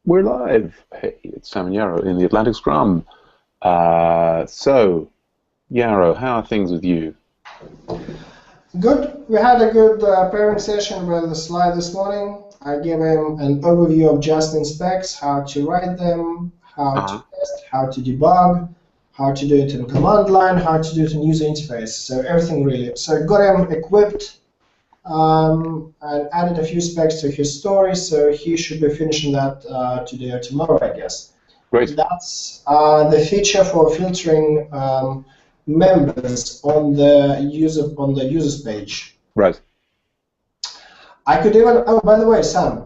We're live. Hey, it's Sam and Yarrow in the Atlantic Scrum. So, Yarrow, how are things with you? Good. We had a good pairing session with the slide this morning. I gave him an overview of Justin specs, how to write them, how to Uh-huh. test, how to debug, how to do it in command line, how to do it in user interface. So everything really. So got him equipped and added a few specs to his story. So he should be finishing that today or tomorrow, I guess. Great. That's the feature for filtering members on the users page. Right. I could even, oh, by the way, Sam,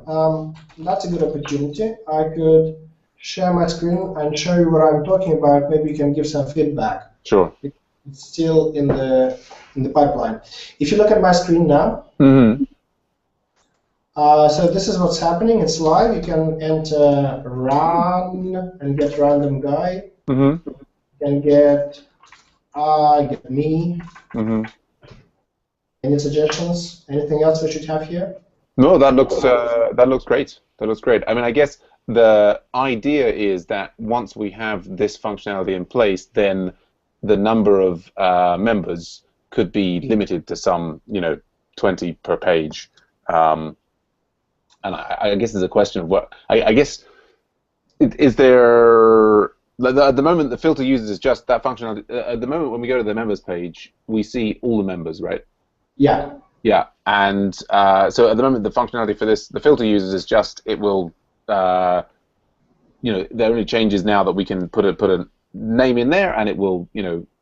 that's a good opportunity. I could share my screen and show you what I'm talking about. Maybe you can give some feedback. Sure. It's still in the pipeline. If you look at my screen now, Mm-hmm. so this is what's happening. It's live. You can enter run and get random guy. Mm-hmm. You can get me. Mm-hmm. Any suggestions? Anything else we should have here? No, that looks great. That looks great. I mean, I guess the idea is that once we have this functionality in place, then the number of members could be limited to some, 20 per page. And I guess there's a question of what I guess is there at the moment the filter uses is just that functionality. At the moment when we go to the members page, we see all the members, right? Yeah. Yeah, and so at the moment the functionality for the filter users is just it will, the only change is now that we can put a name in there and it will,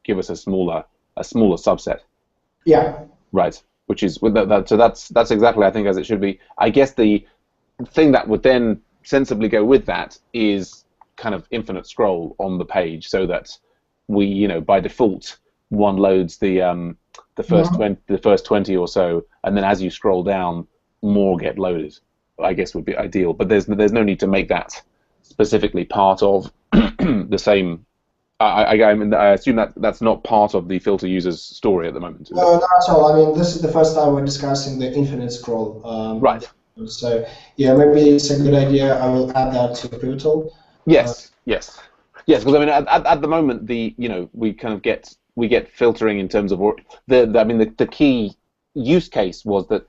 give us a smaller subset. Yeah. Right, which is so that's exactly I think as it should be. I guess the thing that would then sensibly go with that is kind of infinite scroll on the page, so that we, by default, one loads the first 20 or so, and then as you scroll down, more get loaded. I guess would be ideal, but there's no need to make that specifically part of the same. I assume that that's not part of the filter user's story at the moment. No, not at all. I mean, this is the first time we're discussing the infinite scroll. Right. So, yeah, maybe it's a good idea. I will add that to Pivotal. Yes. Yes. Because I mean, at the moment, we kind of get filtering in terms of the key use case was that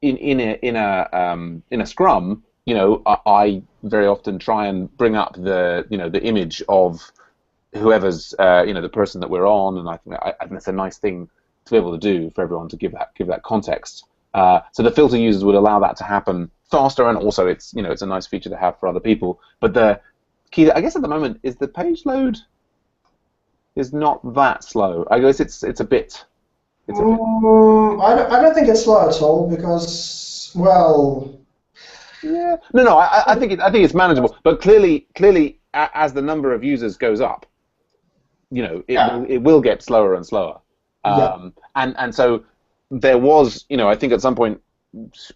in a Scrum, I very often try and bring up the image of whoever's the person that we're on, and I think that's a nice thing to be able to do for everyone to give that context. So the filter users would allow that to happen faster, and also it's a nice feature to have for other people. But the key, I guess, at the moment is the page load is not that slow. I guess it's a bit. I don't think it's slow at all because, well. Yeah. No. I think it's manageable, but clearly, as the number of users goes up, it will get slower and slower. And so there was, I think at some point,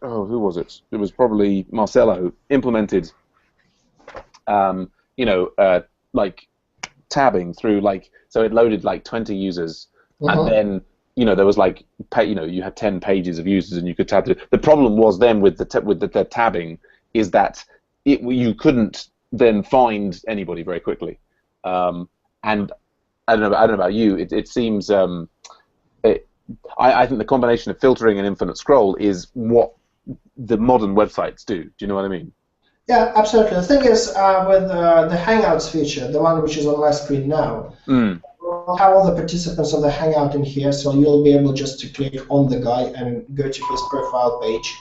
who was it? It was probably Marcelo implemented, like tabbing through so it loaded 20 users, and then there was you had 10 pages of users and you could tab through. The problem was then with the tabbing is that you couldn't then find anybody very quickly, and I don't know about you. It seems I think the combination of filtering and infinite scroll is what the modern websites do. Do you know what I mean? Yeah, absolutely. The thing is, with the Hangouts feature, the one which is on my screen now, we'll have all the participants of the Hangout in here, so you'll be able just to click on the guy and go to his profile page.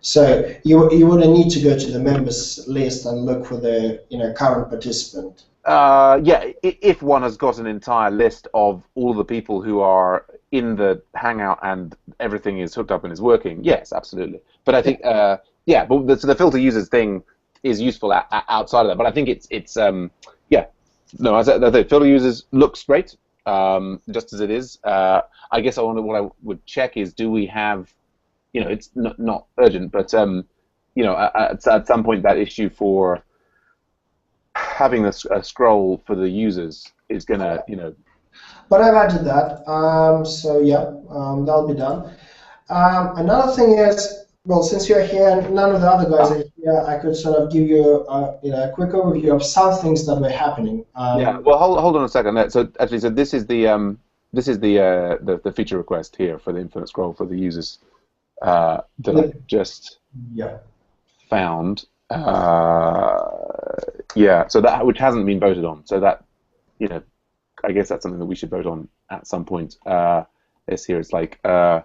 So you wouldn't need to go to the members list and look for the current participant. Yeah, if one has got an entire list of all the people who are in the Hangout and everything is hooked up and is working, yes, absolutely. But I think, so the filter users thing is useful outside of that. But I think it's no, as I say, filter users looks great, just as it is. I guess what I would check is, do we have, it's not urgent, but at some point that issue for having a scroll for the users is gonna, But I've added that, so yeah, that'll be done. Another thing is, Well, since you're here and none of the other guys are here, I could sort of give you, a quick overview of some things that were happening. Yeah. Well, hold on a second. So actually, so this is the feature request here for the infinite scroll for the users that I just Yeah. found. Yeah. So that which hasn't been voted on. So that I guess that's something that we should vote on at some point. This here is like, how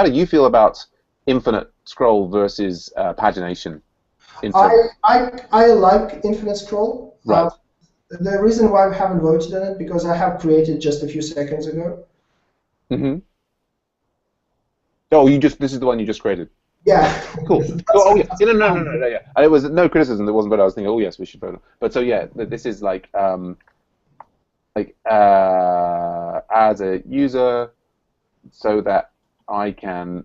do you feel about infinite scroll versus pagination? I like infinite scroll. Right. The reason why I haven't voted on it because I have created just a few seconds ago. Mm-hmm. Oh, this is the one you just created. Yeah. Cool. Oh yeah. No. Yeah. And it was no criticism. There wasn't, but I was thinking, oh yes, we should vote on. But so yeah, this is like as a user, so that I can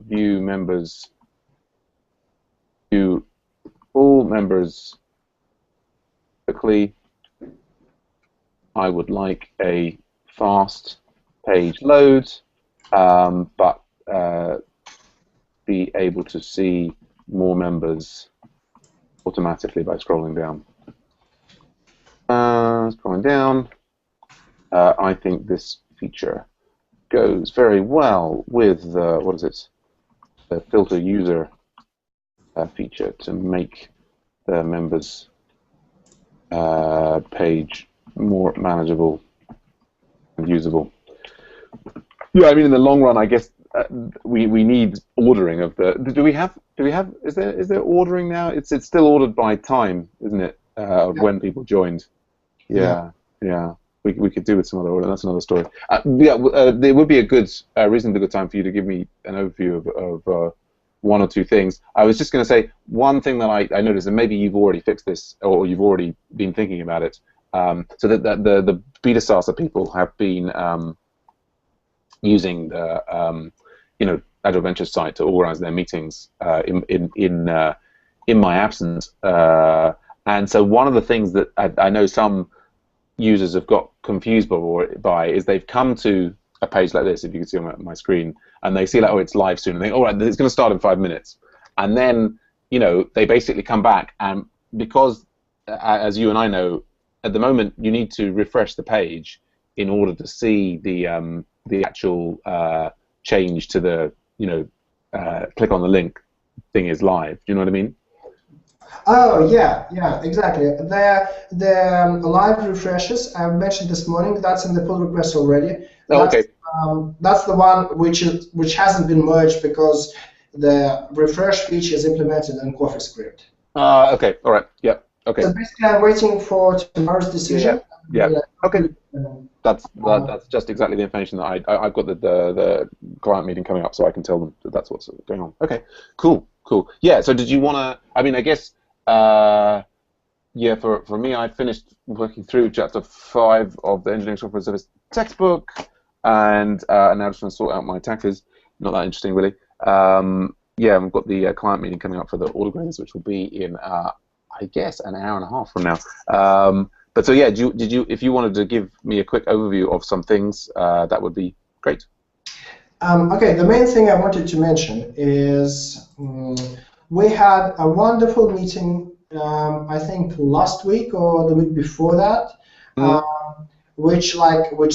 view members, view all members quickly. I would like a fast page load, but be able to see more members automatically by scrolling down. Scrolling down, I think this feature goes very well with what is it? The filter user feature to make the members page more manageable and usable. Yeah, I mean, in the long run, I guess we need ordering of the. Do we have? Is there ordering now? It's still ordered by time, isn't it? Of when people joined. Yeah. We could do with some other order. That's another story. There would be a good, reasonably good time for you to give me an overview of one or two things. I was just going to say one thing that I noticed, and maybe you've already fixed this, or you've already been thinking about it. So that the beta starter people have been using the Agile Ventures site to organize their meetings in my absence. And so one of the things that I know some users have got confused by is they've come to a page like this, if you can see on my screen, and they see like, oh, it's live soon, and they think, all right, it's going to start in 5 minutes. And then, they basically come back, and because, as you and I know, at the moment, you need to refresh the page in order to see the actual change to the, click on the link thing is live. Do you know what I mean? Oh yeah, exactly. The live refreshes I mentioned this morning. That's in the pull request already. Okay. That's the one which hasn't been merged because the refresh feature is implemented in CoffeeScript. Okay. All right. Yeah. Okay. So basically, I'm waiting for tomorrow's decision. Yeah. Okay. That's just exactly the information that I've got the client meeting coming up, so I can tell them that that's what's going on. Okay. Cool. Yeah. So did you want to? I mean, I guess. Yeah. For me, I finished working through chapter 5 of the Engineering Software Service textbook, and now just want to sort out my taxes. Not that interesting, really. Yeah, we've got the client meeting coming up for the order grades, which will be in I guess an hour and a half from now. But so yeah, if you wanted to give me a quick overview of some things, that would be great. Okay, the main thing I wanted to mention is we had a wonderful meeting, I think last week or the week before that, which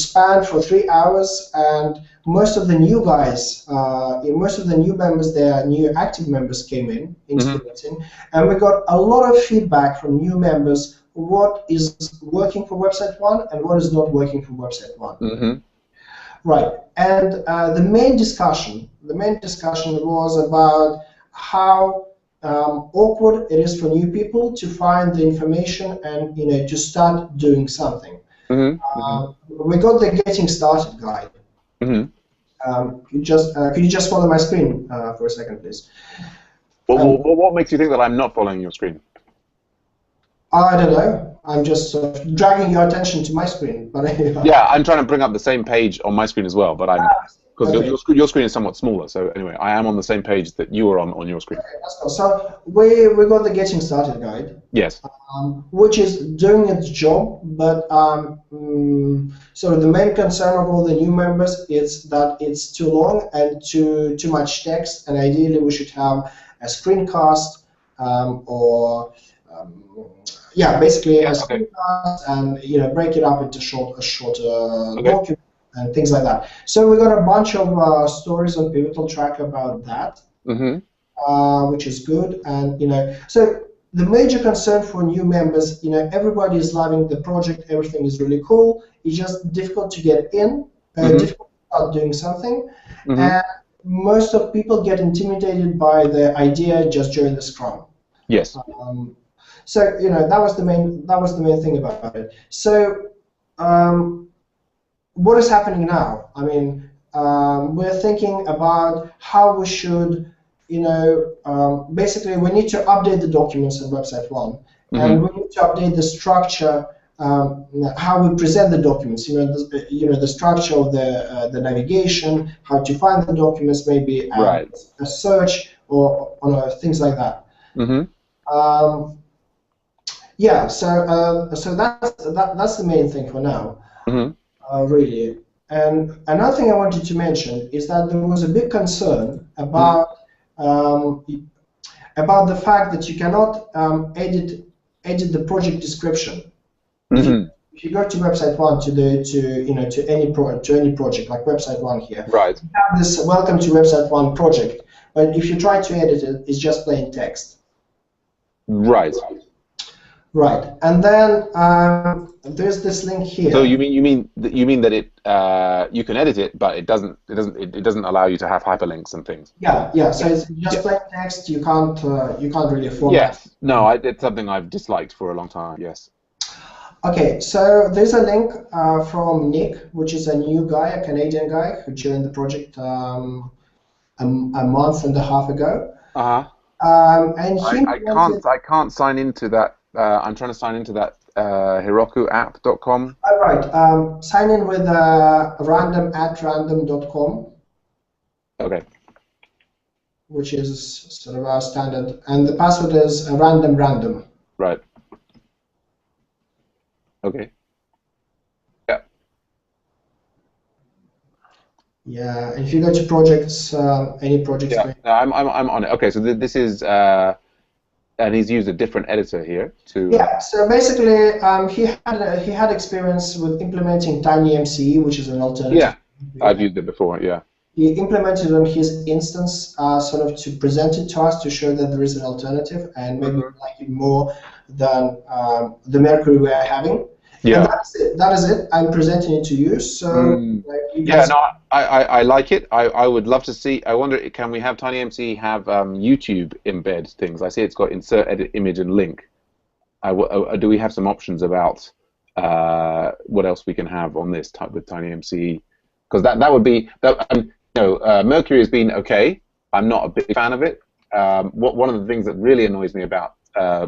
spanned for 3 hours, and most of the new guys, most of the new members, their new active members came into the meeting, and we got a lot of feedback from new members. What is working for Website 1 and what is not working for Website 1. Right, and the main discussion was about how awkward it is for new people to find the information and to start doing something. We got the getting started guide. Could you just follow my screen for a second, please? What makes you think that I'm not following your screen? I don't know. I'm just dragging your attention to my screen. But yeah, I'm trying to bring up the same page on my screen as well, but I'm Because Okay. your screen is somewhat smaller. So anyway, I am on the same page that you are on your screen. Okay, that's cool. So we got the getting started guide, Yes. which is doing its job, but so the main concern of all the new members is that it's too long and too much text, and ideally we should have a screencast or yeah, basically a Okay. screencast, and break it up into shorter Okay. document and things like that. So we got a bunch of stories on Pivotal Track about that, which is good. And so the major concern for new members, everybody is loving the project, everything is really cool. It's just difficult to get in, difficult to start doing something, and most of people get intimidated by the idea just join the Scrum. Yes. So that was the main thing about it. So what is happening now? I mean, we're thinking about how we should, basically we need to update the documents in website 1, and we need to update the structure, how we present the documents. The structure of the navigation, how to find the documents, maybe a search or things like that. Yeah, so that's the main thing for now. Really. And another thing I wanted to mention is that there was a big concern about the fact that you cannot edit the project description. If you go to website 1 to any project like website 1 here, you have this welcome to website 1 project, but if you try to edit it, it's just plain text. Right, and then there's this link here. So you mean that it you can edit it, but it doesn't allow you to have hyperlinks and things. Yeah. So it's just plain text. You can't really format. Yes. No, it's something I've disliked for a long time. Yes. Okay, so there's a link from Nick, which is a new guy, a Canadian guy who joined the project a month and a half ago. And I can't sign into that. I'm trying to sign into that HerokuApp.com. All right. Sign in with random@random.com. Okay. Which is sort of our standard, and the password is random. Right. Okay. Yeah. Yeah. And if you go to projects, any projects. Yeah. No, I'm on it. Okay. So this is. And he's used a different editor here to. Yeah. So basically, he had experience with implementing TinyMCE, which is an alternative. Yeah, I've used it before. Yeah. He implemented on his instance, sort of to present it to us to show that there is an alternative, and maybe like it more than the Mercury we are having. Yeah. And that is it. I'm presenting it to you. So. Yeah. No, I like it. I would love to see. I wonder, can we have TinyMCE have YouTube embed things? I see it's got insert, edit, image, and link. Do we have some options about what else we can have on this type with TinyMCE? Because that would be Mercury has been okay. I'm not a big fan of it. One of the things that really annoys me about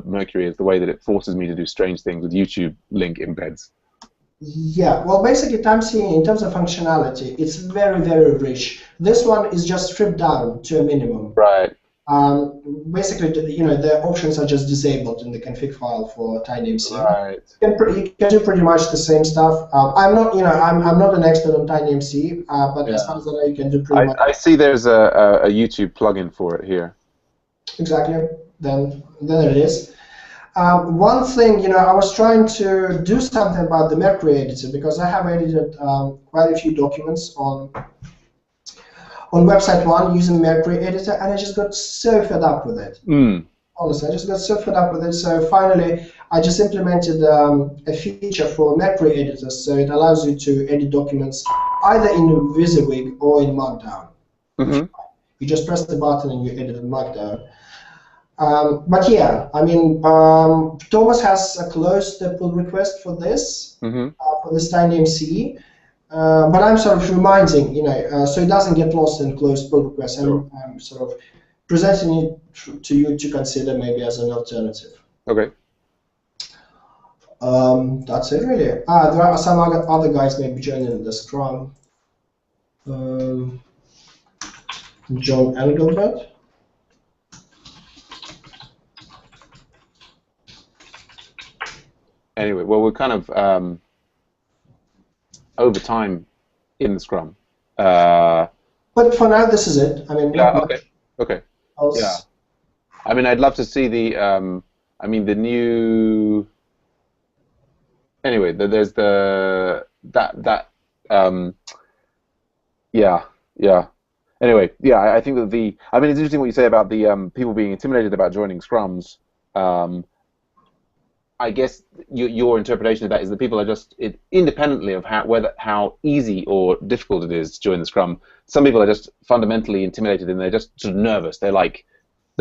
Mercury is the way that it forces me to do strange things with YouTube link embeds. Yeah, well, basically, TinyMCE, in terms of functionality, it's very, very rich. This one is just stripped down to a minimum. Right. Basically, the options are just disabled in the config file for TinyMCE. Right. You can do pretty much the same stuff. I'm not an expert on TinyMCE, but as far as I know, you can do pretty much. I see there's a YouTube plugin for it here. Exactly. Then it is. One thing, I was trying to do something about the Mercury editor because I have edited quite a few documents on website 1 using Mercury editor, and I just got so fed up with it. Honestly, I just got so fed up with it. So finally, I just implemented a feature for Mercury editors, so it allows you to edit documents either in WYSIWYG or in Markdown. You just press the button and you edit in Markdown. But yeah, I mean, Thomas has closed the pull request for this, for this TinyMCE. But I'm sort of reminding, so it doesn't get lost in closed pull requests. Sure. I'm sort of presenting it to you to consider maybe as an alternative. Okay. That's it really. There are some other guys maybe joining the Scrum. John Engelbert. Anyway, well, we're kind of over time in the Scrum. But for now, this is it. I mean, not much Okay. else. Yeah. I mean, I'd love to see the. I mean, the new. Anyway, there's that. Um, yeah, yeah. Anyway, yeah. I think that the. I mean, it's interesting what you say about the people being intimidated about joining scrums. I guess your interpretation of that is that people are just independently of how easy or difficult it is to join the scrum. Some people are just fundamentally intimidated and they're just sort of nervous. They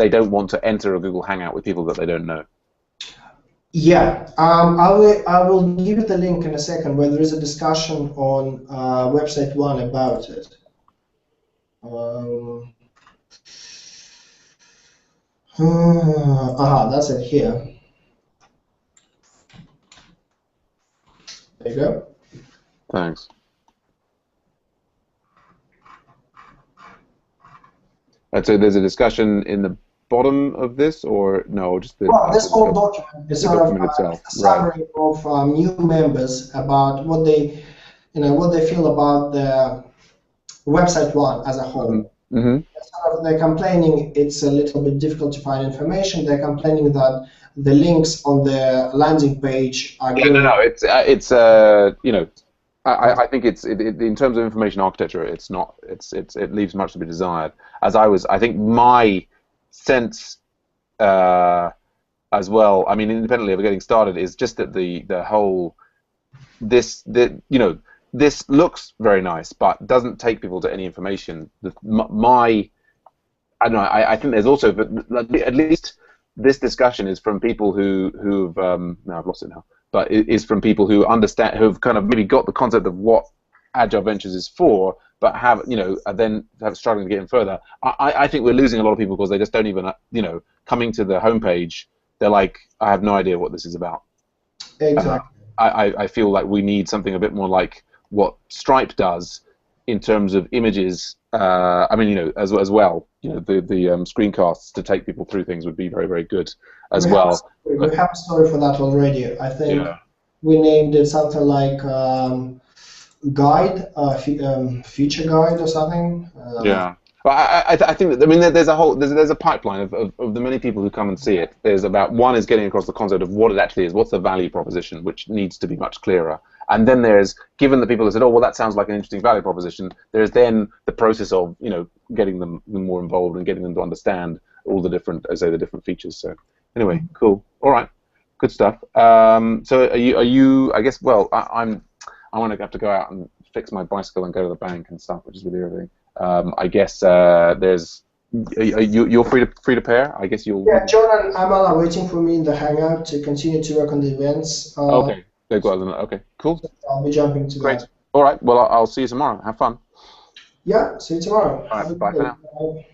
don't want to enter a Google Hangout with people that they don't know. Yeah, I will give you the link in a second where there is a discussion on website 1 about it. That's it here. There you go. Thanks. So there's a discussion in the bottom of this, or no, just the. Well, this whole document is sort of itself. a summary of new members about what they, what they feel about the website 1 as a whole. Mm-hmm. They're complaining it's a little bit difficult to find information. They're complaining that the links on the landing page are going. No. It's I think it's in terms of information architecture, it's not. It leaves much to be desired. I think my sense as well. I mean, independently of getting started, is just that the whole this looks very nice, but doesn't take people to any information. I don't know. I think there's also, but at least this discussion is from people who've no, I've lost it now. But it is from people who understand, who've kind of maybe got the concept of what Agile Ventures is for, but are then struggling to get in further. I think we're losing a lot of people because they just don't even, coming to the homepage, they're like, I have no idea what this is about. Exactly. I feel like we need something a bit more like what Stripe does in terms of images. As well. The screencasts to take people through things would be very, very good as well. We have a story for that already. I think we named it something like guide, feature guide or something. Yeah. Well, I think that, I mean, there's a pipeline of the many people who come and see it. There's one is getting across the concept of what it actually is, what's the value proposition, which needs to be much clearer. And then there's, given the people that said, oh, well, that sounds like an interesting value proposition, there's then the process of, getting them more involved and getting them to understand all the different features. So anyway, cool. All right, good stuff. So are you? I guess. Well, I want to have to go out and fix my bicycle and go to the bank and stuff, which is really irritating. I guess you're free to pair. I guess you'll. Yeah, John and Amal are waiting for me in the Hangout to continue to work on the events. Okay, they've got them. Okay, cool. I'll be jumping to Great. that. All right. Well, I'll see you tomorrow. Have fun. Yeah, see you tomorrow. All right. Bye for now. Bye.